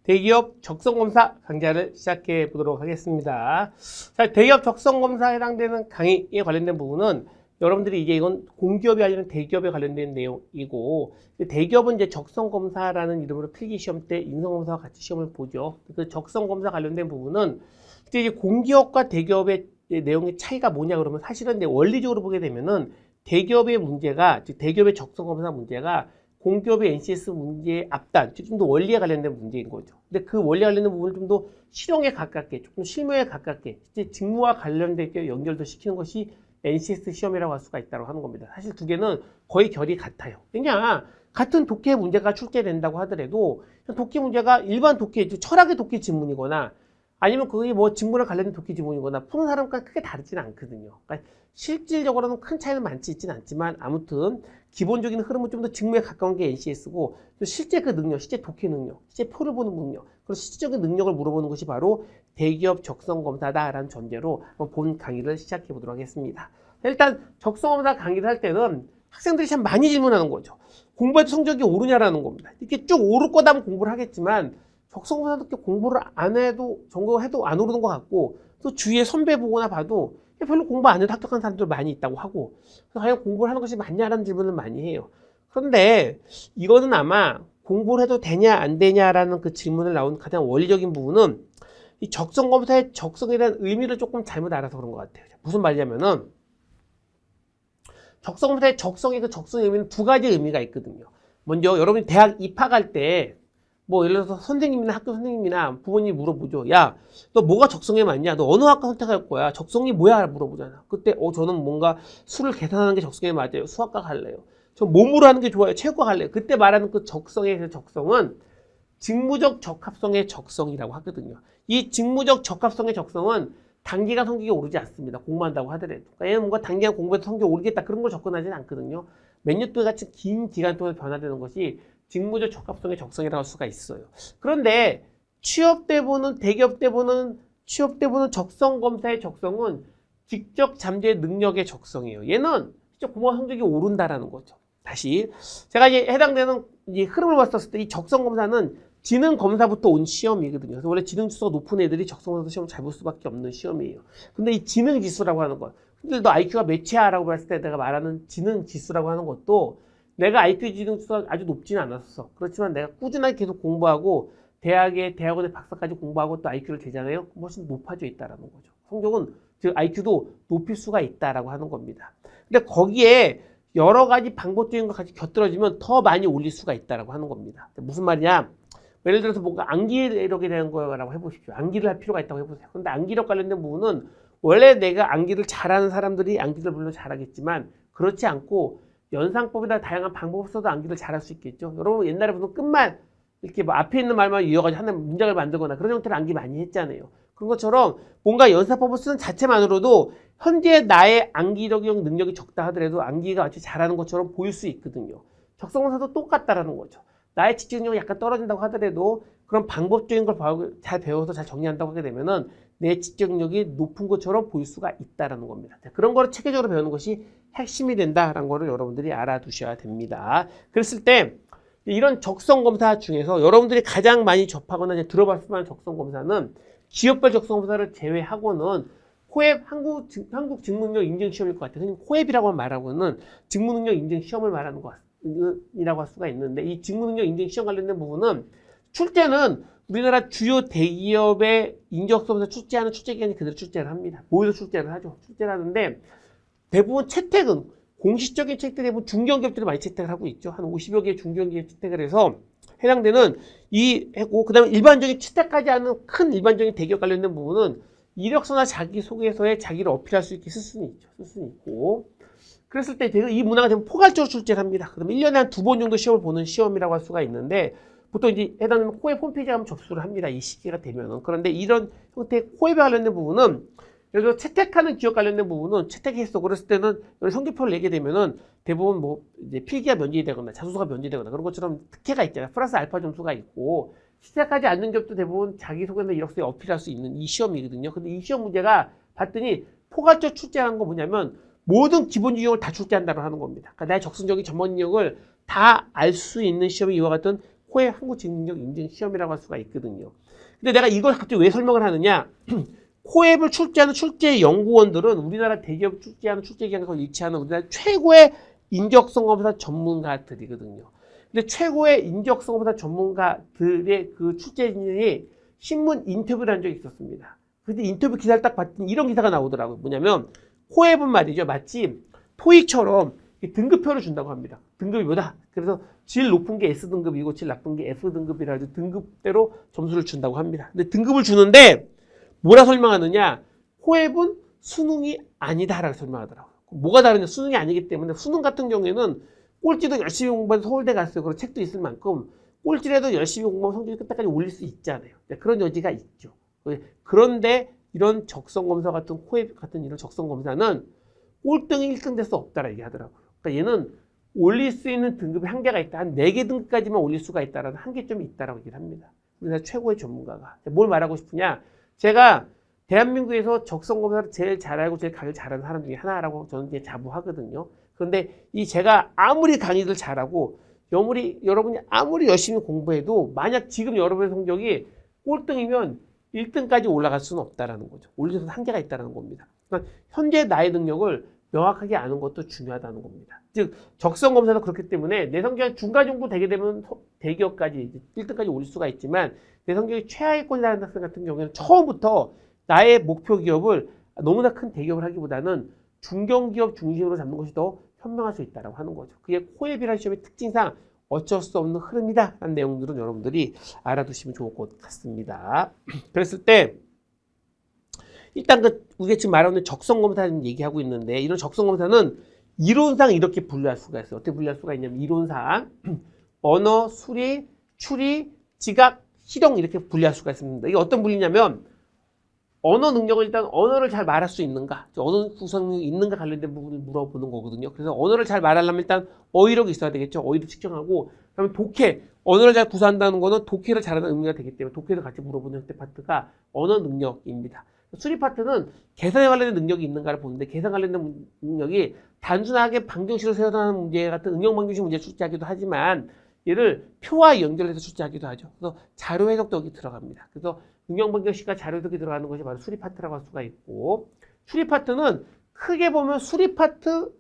대기업 적성검사 강좌를 시작해 보도록 하겠습니다. 자, 대기업 적성검사에 해당되는 강의에 관련된 부분은 여러분들이 이제 이건 공기업이 아니라 대기업에 관련된 내용이고, 대기업은 이제 적성검사라는 이름으로 필기시험 때 인성검사와 같이 시험을 보죠. 그 적성검사 관련된 부분은 이제 공기업과 대기업의 내용의 차이가 뭐냐 그러면 사실은 이제 원리적으로 보게 되면은 대기업의 문제가, 즉 대기업의 적성검사 문제가 공기업의 NCS 문제의 앞단, 즉 좀 더 원리에 관련된 문제인 거죠. 근데 그 원리에 관련된 부분을 좀 더 실용에 가깝게, 조금 실무에 가깝게, 실제 직무와 관련되게 연결도 시키는 것이 NCS 시험이라고 할 수가 있다고 하는 겁니다. 사실 두 개는 거의 결이 같아요. 그냥 같은 독해 문제가 출제된다고 하더라도 독해 문제가 일반 독해, 철학의 독해 지문이거나 아니면 그게 뭐 직무랑 관련된 독해 지문이거나 푸는 사람과 크게 다르지는 않거든요. 그러니까 실질적으로는 큰 차이는 많지 있지는 않지만 아무튼 기본적인 흐름은 좀 더 직무에 가까운 게 NCS고, 실제 그 능력, 실제 독해 능력, 실제 표를 보는 능력, 그리고 실질적인 능력을 물어보는 것이 바로 대기업 적성검사다라는 전제로 본 강의를 시작해 보도록 하겠습니다. 일단 적성검사 강의를 할 때는 학생들이 참 많이 질문하는 거죠. 공부해도 성적이 오르냐라는 겁니다. 이렇게 쭉 오를 거다 하면 공부를 하겠지만 적성검사도 이렇게 공부를 안 해도 전공해도 안 오르는 것 같고, 또 주위에 선배 보거나 봐도 별로 공부 안 해도 합격한 사람들 많이 있다고 하고, 과연 공부를 하는 것이 맞냐라는 질문을 많이 해요. 그런데 이거는 아마 공부를 해도 되냐 안 되냐라는 그 질문을 나온 가장 원리적인 부분은 이 적성검사의 적성에 대한 의미를 조금 잘못 알아서 그런 것 같아요. 무슨 말이냐면은 적성검사의 적성의 그 적성의 의미는 두 가지 의미가 있거든요. 먼저 여러분이 대학 입학할 때 뭐 예를 들어서 선생님이나 학교 선생님이나 부모님이 물어보죠. 야, 너 뭐가 적성에 맞냐? 너 어느 학과 선택할 거야? 적성이 뭐야? 물어보잖아. 그때 저는 뭔가 수를 계산하는 게 적성에 맞아요. 수학과 갈래요. 저 몸으로 하는 게 좋아요. 체육과 갈래요. 그때 말하는 그 적성의 그 적성은 직무적 적합성의 적성이라고 하거든요. 이 직무적 적합성의 적성은 단기간 성적이 오르지 않습니다. 공부한다고 하더라도. 그러니까 얘는 뭔가 단기간 공부해서 성적이 오르겠다 그런 걸 접근하지는 않거든요. 몇 년 동안 같이 긴 기간 동안 변화되는 것이 직무적 적합성의 적성이라고 할 수가 있어요. 그런데 취업 때 보는, 대기업 때 보는, 취업 때 보는 적성검사의 적성은 직접 잠재 능력의 적성이에요. 얘는 진짜 공부가 성적이 오른다라는 거죠. 다시 제가 이제 해당되는 이 흐름을 봤었을 때 이 적성검사는 지능검사부터 온 시험이거든요. 그래서 원래 지능지수가 높은 애들이 적성검사 시험 잘 볼 수밖에 없는 시험이에요. 근데 이 지능지수라고 하는 것, 근데 너 IQ가 몇이야? 라고 봤을 때 내가 말하는 지능지수라고 하는 것도 내가 IQ 지능지수가 아주 높지는 않았어. 그렇지만 내가 꾸준하게 계속 공부하고 대학원에 박사까지 공부하고 또 IQ를 재잖아요. 훨씬 높아져 있다라는 거죠. 성적은, 즉 IQ도 높일 수가 있다라고 하는 겁니다. 근데 거기에 여러 가지 방법적인 것 같이 곁들여지면 더 많이 올릴 수가 있다라고 하는 겁니다. 무슨 말이냐? 예를 들어서 뭔가 암기력이 되는 거라고 해보십시오. 암기를 할 필요가 있다고 해보세요. 그런데 암기력 관련된 부분은 원래 내가 암기를 잘하는 사람들이 암기를 물론 잘하겠지만 그렇지 않고 연상법이나 다양한 방법을 써도 암기를 잘할 수 있겠죠. 여러분 옛날에 무슨 끝말 이렇게 뭐 앞에 있는 말만 이어가지고 하나의 문장을 만들거나 그런 형태로 암기 많이 했잖아요. 그런 것처럼 뭔가 연상법을 쓰는 자체만으로도 현재 나의 암기력용 능력이 적다 하더라도 암기가 아주 잘하는 것처럼 보일 수 있거든요. 적성검사도 똑같다라는 거죠. 나의 지적력이 약간 떨어진다고 하더라도 그런 방법적인 걸 잘 배워서 잘 정리한다고 하게 되면은 내 지적력이 높은 것처럼 보일 수가 있다라는 겁니다. 그런 거를 체계적으로 배우는 것이 핵심이 된다라는 거를 여러분들이 알아두셔야 됩니다. 그랬을 때 이런 적성검사 중에서 여러분들이 가장 많이 접하거나 이제 들어봤을 만한 적성검사는 기업별 적성검사를 제외하고는 코앱 한국 직무능력 인증시험일 것 같아요. 코앱이라고 말하고는 직무능력 인증시험을 말하는 이라고 할 수가 있는데, 이 직무능력 인증시험 관련된 부분은 출제는 우리나라 주요 대기업의 인적서에서 출제하는 출제기관이 그대로 출제를 합니다. 모여서 출제를 하죠. 출제를 하는데 대부분 채택은 공식적인 채택 대부분 중견기업들이 많이 채택을 하고 있죠. 한 50여 개의 중견기업이 채택을 해서 해당되는 그 다음에 일반적인 채택하지 않은 큰 일반적인 대기업 관련된 부분은 이력서나 자기소개서에 자기를 어필할 수 있게 쓸 수는 있죠. 쓸 수는 있고. 그랬을 때 이 문화가 되면 포괄적으로 출제를 합니다. 그러면 1년에 한 2번 정도 시험을 보는 시험이라고 할 수가 있는데, 보통 이제 해당되는 코앱 홈페이지에 가면 접수를 합니다. 이 시기가 되면은. 그런데 이런 형태의 코앱에 관련된 부분은, 예를 들어 채택하는 기업 관련된 부분은 채택했어. 그랬을 때는 성적표를 내게 되면은 대부분 뭐 이제 필기가 면제이 되거나 자소서가 면제되거나 그런 것처럼 특혜가 있잖아요. 플러스 알파 점수가 있고, 채택하지 않는 기업도 대부분 자기소개나 이력서에 어필할 수 있는 이 시험이거든요. 근데 이 시험 문제가 봤더니 포괄적 출제하는 거 뭐냐면 모든 기본 유형을 다 출제한다고 하는 겁니다. 그러니까 나의 적성적인 전문 능력을 다 알 수 있는 시험이 이와 같은 코에 한국직능력 인증 시험이라고 할 수가 있거든요. 근데 내가 이걸 갑자기 왜 설명을 하느냐? 코앱을 출제하는 출제 연구원들은 우리나라 대기업 출제하는 출제기관에서 위치하는 우리나라 최고의 인적성 검사 전문가들이거든요. 근데 최고의 인적성 검사 전문가들의 그 출제진이 신문 인터뷰를 한 적이 있었습니다. 근데 인터뷰 기사를 딱 봤더니 이런 기사가 나오더라고요. 뭐냐면 코앱은 말이죠. 마치 토익처럼 등급표를 준다고 합니다. 등급이 뭐다? 그래서 제일 높은 게 S등급이고 제일 나쁜 게 F등급이라 해서 등급대로 점수를 준다고 합니다. 근데 등급을 주는데 뭐라 설명하느냐? 코앱은 수능이 아니다라고 설명하더라고요. 뭐가 다르냐? 수능이 아니기 때문에 수능 같은 경우에는 꼴찌도 열심히 공부해서 서울대 갔어요. 그런 책도 있을 만큼 꼴찌라도 열심히 공부하면 성적이 끝까지 올릴 수 있잖아요. 그런 여지가 있죠. 그런데 이런 적성검사 같은 코앱 같은 이런 적성검사는 꼴등이 1등 될 수 없다라 얘기하더라고요. 그러니까 얘는 올릴 수 있는 등급이 한계가 있다. 한 4개 등급까지만 올릴 수가 있다라는 한계점이 있다라고 얘기를 합니다. 우리나라 최고의 전문가가. 뭘 말하고 싶으냐? 제가 대한민국에서 적성검사를 제일 잘 알고 제일 강의를 잘하는 사람 중에 하나라고 저는 이제 자부하거든요. 그런데 제가 아무리 강의를 잘하고 여러분이 아무리 열심히 공부해도 만약 지금 여러분의 성적이 꼴등이면 1등까지 올라갈 수는 없다라는 거죠. 올릴 수 한계가 있다는 겁니다. 그러니까 현재 나의 능력을 명확하게 아는 것도 중요하다는 겁니다. 즉 적성검사도 그렇기 때문에 내 성적이 중간 정도 되게 되면 대기업까지 1등까지 올릴 수가 있지만 내 성적이 최하위권이라는 학생 같은 경우에는 처음부터 나의 목표 기업을 너무나 큰 대기업을 하기보다는 중견기업 중심으로 잡는 것이 더 현명할 수 있다고 하는 거죠. 그게 코앱이라는 시험의 특징상 어쩔 수 없는 흐름이다라는 내용들은 여러분들이 알아두시면 좋을 것 같습니다. 그랬을 때 일단 우리가 지금 말하는 적성검사를 얘기하고 있는데 이런 적성검사는 이론상 이렇게 분류할 수가 있어요. 어떻게 분류할 수가 있냐면 이론상 언어, 수리, 추리, 지각, 실용 이렇게 분류할 수가 있습니다. 이게 어떤 분류냐면 언어 능력을 일단 언어를 잘 말할 수 있는가, 언어 구성이 있는가 관련된 부분을 물어보는 거거든요. 그래서 언어를 잘 말하려면 일단 어휘력이 있어야 되겠죠. 어휘도 측정하고 그다음에 독해, 언어를 잘 구사한다는 거는 독해를 잘하는 의미가 되기 때문에 독해도 같이 물어보는 형태 파트가 언어 능력입니다. 수리 파트는 계산에 관련된 능력이 있는가를 보는데 계산 관련된 능력이 단순하게 방정식을 세워나가는 문제 같은 응용 방정식 문제를 출제하기도 하지만 얘를 표와 연결해서 출제하기도 하죠. 그래서 자료 해석도 여기 들어갑니다. 그래서 응용 방정식과 자료 해석이 들어가는 것이 바로 수리 파트라고 할 수가 있고 수리 파트는 크게 보면 수리 파트,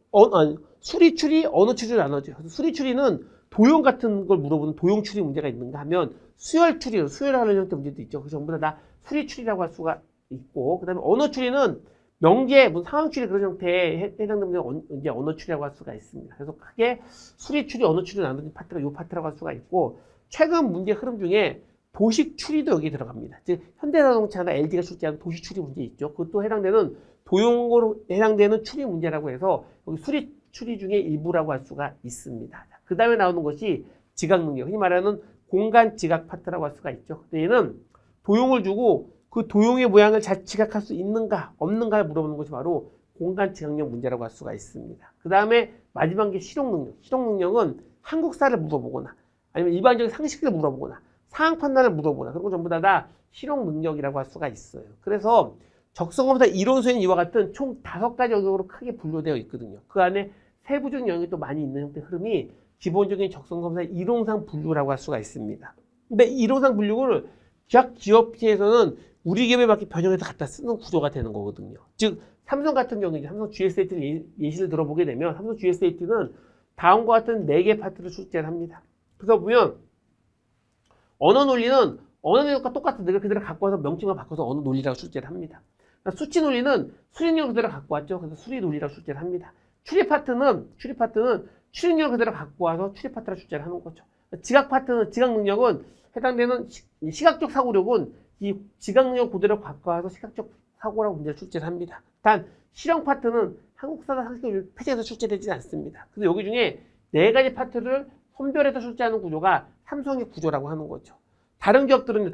수리 추리, 언어 추리를 나눠져요. 그래서 수리 추리는 도용 같은 걸 물어보는 도용 추리 문제가 있는가 하면 수열 추리, 수열하는 형태 문제도 있죠. 그 전부 다 수리 추리라고 할 수가 있고 그 다음에 언어 추리는 명제, 상황 추리 그런 형태에 해당되는 이제 언어 추리라고 할 수가 있습니다. 그래서 크게 수리 추리, 언어 추리 나누는 파트가 이 파트라고 할 수가 있고 최근 문제 흐름 중에 도식 추리도 여기 들어갑니다. 즉 현대자동차나 LG가 출제하는 도식 추리 문제 있죠. 그것도 해당되는 도용으로 해당되는 추리 문제라고 해서 여기 수리 추리 중에 일부라고 할 수가 있습니다. 그 다음에 나오는 것이 지각 능력, 흔히 말하는 공간 지각 파트라고 할 수가 있죠. 근데 얘는 도용을 주고 그 도용의 모양을 잘 지각할 수 있는가 없는가를 물어보는 것이 바로 공간 지각력 문제라고 할 수가 있습니다. 그 다음에 마지막 게 실용 능력. 실용 능력은 한국사를 물어보거나 아니면 일반적인 상식을 물어보거나 상황 판단을 물어보거나 그런 거 전부 다 실용 능력이라고 할 수가 있어요. 그래서 적성검사 이론서인 이와 같은 총 5가지 영역으로 크게 분류되어 있거든요. 그 안에 세부적인 영역이 또 많이 있는 형태의 흐름이 기본적인 적성검사 이론상 분류라고 할 수가 있습니다. 근데 이론상 분류를 기업체에서는 우리 기업에 맞게 변형해서 갖다 쓰는 구조가 되는 거거든요. 즉 삼성 같은 경우에 삼성 GS8를 예시를 들어보게 되면 삼성 GS8는 다음과 같은 4개 파트를 출제를 합니다. 그래서 보면 언어 논리는 언어 능력과 똑같은 내가 그대로 갖고 와서 명칭만 바꿔서 언어 논리라고 출제를 합니다. 수치 논리는 수리 능력 그대로 갖고 왔죠. 그래서 수리 논리라고 출제를 합니다. 추리 파트는 추리 능력 그대로 갖고 와서 추리 파트라고 출제를 하는 거죠. 지각 파트는 지각 능력은 해당되는 시각적 사고력은 이 지각 능력 그대로 갖고 와서 시각적 사고라고 문제를 출제를 합니다. 단 실용 파트는 한국사나 상식을 폐지해서 출제되지 않습니다. 그래서 여기 중에 4가지 파트를 선별해서 출제하는 구조가 삼성의 구조라고 하는 거죠. 다른 기업들은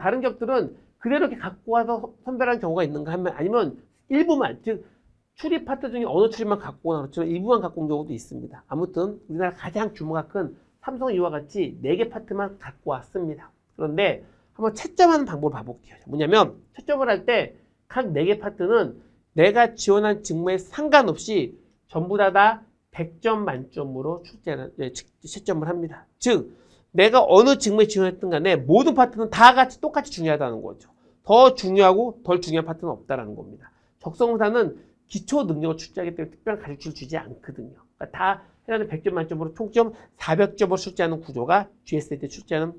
그대로 이렇게 갖고 와서 선별하는 경우가 있는가 하면 아니면 일부만, 즉 추리 파트 중에 언어 추리만 갖고 오나 그렇지만 일부만 갖고 온 경우도 있습니다. 아무튼 우리나라 가장 규모가 큰 삼성은 이와 같이 4개 파트만 갖고 왔습니다. 그런데 한번 채점하는 방법을 봐볼게요. 뭐냐면 채점을 할 때 각 4개 파트는 내가 지원한 직무에 상관없이 전부 다 100점 만점으로 채점을 합니다. 즉 내가 어느 직무에 지원했든 간에 모든 파트는 다 같이 똑같이 중요하다는 거죠. 더 중요하고 덜 중요한 파트는 없다라는 겁니다. 적성검사는 기초 능력을 출제하기 때문에 특별한 가르침을 주지 않거든요. 그러니까 다 해당되는 100점 만점으로 총점 400점을 출제하는 구조가 GSAT 출제하는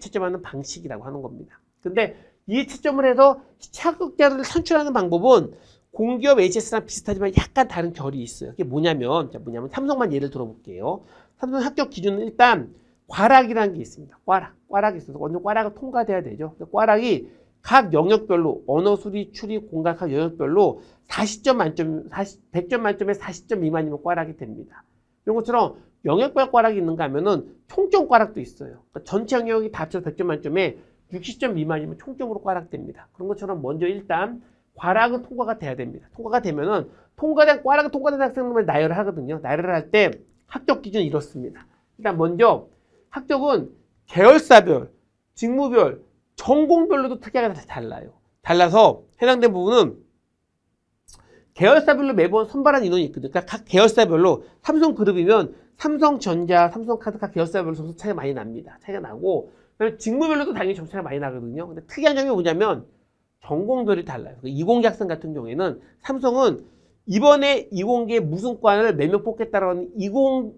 채점하는 방식이라고 하는 겁니다. 근데 이 채점을 해서 합격자를 선출하는 방법은 공기업 HS랑 비슷하지만 약간 다른 결이 있어요. 그게 뭐냐면 삼성만 예를 들어볼게요. 삼성 합격 기준은 일단 꽈락이라는 게 있습니다. 꽈락이 있어서 먼저 꽈락을 통과돼야 되죠. 꽈락이 각 영역별로 언어, 수리, 추리, 공간 각 영역별로 40점 만점, 100점 만점에 40점 미만이면 꽈락이 됩니다. 이런 것처럼 영역별 꽈락이 있는가 하면은 총점 꽈락도 있어요. 그러니까 전체 영역이 다 합쳐서 100점 만점에 60점 미만이면 총점으로 꽈락됩니다. 그런 것처럼 먼저 일단 꽈락은 통과가 돼야 됩니다. 통과가 되면은 꽈락은 통과된 학생들만 나열을 하거든요. 나열을 할 때 합격 기준이 이렇습니다. 일단 먼저 합격은 계열사별, 직무별, 전공별로도 특이하게 달라요. 달라서 해당된 부분은 계열사별로 매번 선발한 인원이 있거든요. 그러니까 각 계열사별로 삼성그룹이면 삼성전자, 삼성카드 각 계열사별로 점수 차이가 많이 납니다. 차이가 나고 직무별로도 당연히 점수 차이가 많이 나거든요. 근데 특이한 점이 뭐냐면 전공별이 달라요. 이공계 학생 같은 경우에는 삼성은 이번에 이공계 무슨 과를 몇 명 뽑겠다라는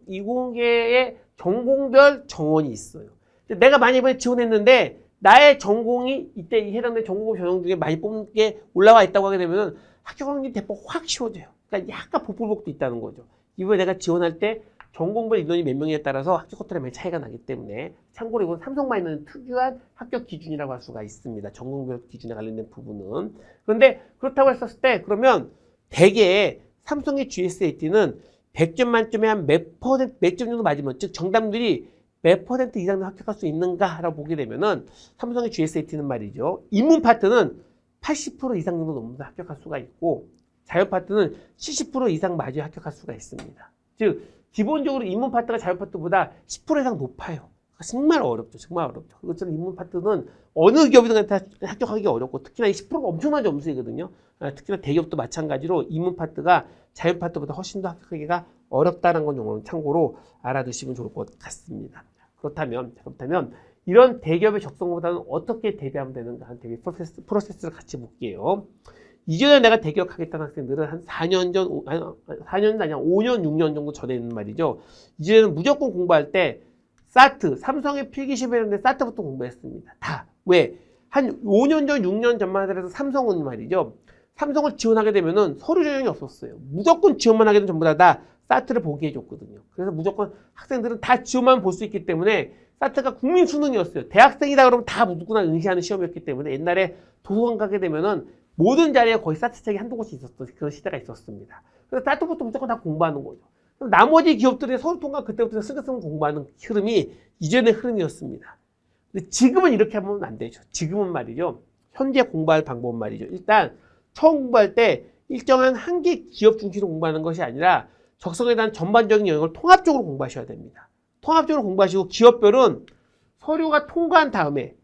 이공계의 전공별 정원이 있어요. 내가 많이 이번에 지원했는데 나의 전공이 이때 해당된 전공 전형 중에 많이 뽑는 게 올라와 있다고 하게 되면 합격 확률이 대폭 확 쉬워져요. 그러니까 약간 복불복도 있다는 거죠. 이번에 내가 지원할 때 전공별 인원이 몇 명에 따라서 합격 커트에 많이 차이가 나기 때문에 참고로 이건 삼성만 있는 특유한 합격 기준이라고 할 수가 있습니다. 전공별 기준에 관련된 부분은. 그런데 그렇다고 했었을 때 그러면 대개 삼성의 GSAT는 100점 만점에 한 몇 점 정도 맞으면 즉 정답률이 몇 퍼센트 이상 합격할 수 있는가라고 보게 되면은 삼성의 GSAT는 말이죠. 인문 파트는 80% 이상 정도 넘어서 합격할 수가 있고 자연 파트는 70% 이상 맞아 합격할 수가 있습니다. 즉 기본적으로 인문 파트가 자연 파트보다 10% 이상 높아요. 정말 어렵죠. 정말 어렵죠. 그것처럼 인문 파트는 어느 기업이든 다 합격하기 어렵고 특히나 이 10%가 엄청난 점수이거든요. 특히나 대기업도 마찬가지로 인문 파트가 자연 파트보다 훨씬 더 합격하기가 어렵다는 건 용어는 참고로 알아두시면 좋을 것 같습니다. 그렇다면 이런 대기업의 적성보다는 어떻게 대비하면 되는가 하는 대비 프로세스를 같이 볼게요. 이전에 내가 대기업 가겠다는 학생들은 한 4년 전, 4년은 아니야 5년, 6년 정도 전에 있는 말이죠. 이제는 무조건 공부할 때 사트, 삼성의 필기시험이었는데 사트부터 공부했습니다. 다. 왜? 한 5년 전, 6년 전만 하더라도 삼성은 말이죠. 삼성을 지원하게 되면은 서류 전형이 없었어요. 무조건 지원만 하게 되면 전부 다 사트를 보게 해줬거든요. 그래서 무조건 학생들은 다 지원만 볼 수 있기 때문에 사트가 국민 수능이었어요. 대학생이다 그러면 다 누구나 응시하는 시험이었기 때문에 옛날에 도서관 가게 되면은 모든 자리에 거의 사트 책이 한두 곳이 있었던 그런 시대가 있었습니다. 그래서 사트부터 무조건 다 공부하는 거죠. 나머지 기업들의 서류 통과 그때부터 스승 공부하는 흐름이 이전의 흐름이었습니다. 근데 지금은 이렇게 하면 안 되죠. 지금은 말이죠. 현재 공부할 방법은 말이죠. 일단 처음 공부할 때 일정한 한 개 기업 중심으로 공부하는 것이 아니라 적성에 대한 전반적인 영역을 통합적으로 공부하셔야 됩니다. 통합적으로 공부하시고 기업별은 서류가 통과한 다음에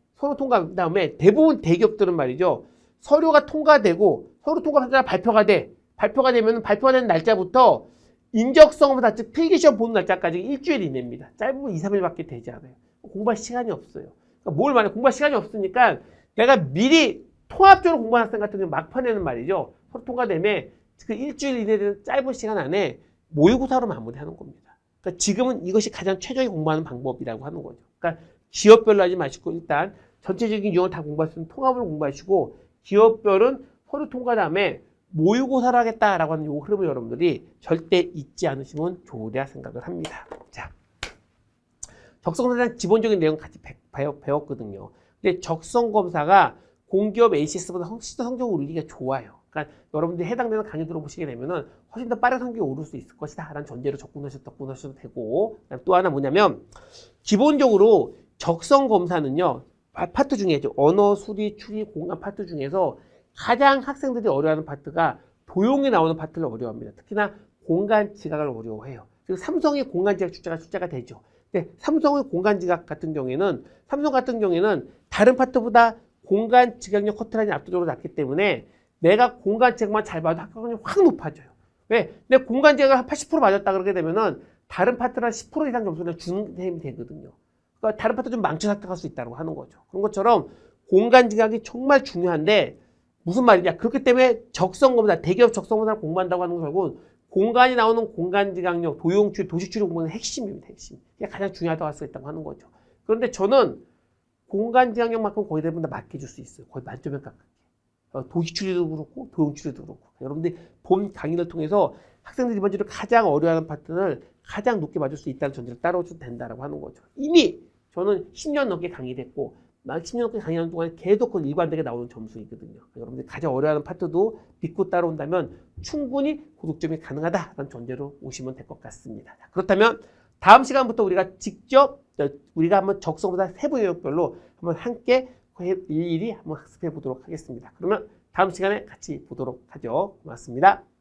대부분 대기업들은 말이죠. 서류가 통과되고 서류 통과가 발표가 되면 발표가 된 날짜부터 인적성부터 즉 필기시험 보는 날짜까지 일주일 이내입니다. 짧으면 2, 3일밖에 되지 않아요. 공부할 시간이 없어요. 그러니까 뭘 말해? 공부할 시간이 없으니까 내가 미리 통합적으로 공부하는 학생 같은 경우 막판에는 말이죠. 서류 통과되면 그 일주일 이내 되는 짧은 시간 안에 모의고사로 마무리하는 겁니다. 그러니까 지금은 이것이 가장 최적의 공부하는 방법이라고 하는 거죠. 그러니까 기업별로 하지 마시고 일단 전체적인 유형을 다 공부할 수 있는 통합으로 공부하시고 기업별은 서류 통과 다음에 모의고사를 하겠다라고 하는 이 흐름을 여러분들이 절대 잊지 않으시면 좋으리라 생각을 합니다. 자, 적성검사에 대한 기본적인 내용 같이 배웠거든요. 근데 적성검사가 공기업 ACS보다 훨씬 더 성적을 올리기가 좋아요. 그러니까 여러분들이 해당되는 강의 들어보시게 되면은 훨씬 더 빠른 성적이 오를 수 있을 것이다 라는 전제로 접근하셔도 되고 또 하나 뭐냐면 기본적으로 적성검사는요 파트 중에 언어, 수리, 추리, 공간 파트 중에서 가장 학생들이 어려워하는 파트가 도용이 나오는 파트를 어려워합니다. 특히나 공간 지각을 어려워해요. 그리고 삼성의 공간 지각 출제가 되죠. 근데 삼성의 공간 지각 같은 경우에는 다른 파트보다 공간 지각력 커트라인이 압도적으로 낮기 때문에 내가 공간 지각만 잘 봐도 합격률이 확 높아져요. 왜? 내 공간 지각을 한 80% 맞았다 그러게 되면은 다른 파트랑 10% 이상 점수를 주는 셈이 되거든요. 그러니까 다른 파트 좀 망쳐 삭탁할 수 있다고 하는 거죠. 그런 것처럼 공간 지각이 정말 중요한데 무슨 말이냐? 그렇기 때문에 적성검사, 대기업 적성검사를 공부한다고 하는 건 결국은 공간이 나오는 공간 지각력, 도용출, 도시출입 공부는 핵심입니다. 핵심. 이게 가장 중요하다고 할 수 있다고 하는 거죠. 그런데 저는 공간 지각력만큼 거의 대부분 다 맡겨줄 수 있어요. 거의 만점에 가깝게. 도시출입도 그렇고 도용출입도 그렇고. 여러분들이 본 강의를 통해서 학생들이 이번 주를 가장 어려워하는 파트를 가장 높게 맞을 수 있다는 전제를 따라오셔도 된다고 하는 거죠. 이미 저는 10년 넘게 강의됐고 10년 넘게 강의하는 동안에 계속 그 일관되게 나오는 점수이거든요. 여러분들이 가장 어려워하는 파트도 믿고 따라온다면 충분히 고득점이 가능하다는 전제로 오시면 될 것 같습니다. 그렇다면 다음 시간부터 우리가 직접 우리가 한번 적성보다 세부 영역별로 한번 함께 일일이 한번 학습해 보도록 하겠습니다. 그러면 다음 시간에 같이 보도록 하죠. 고맙습니다.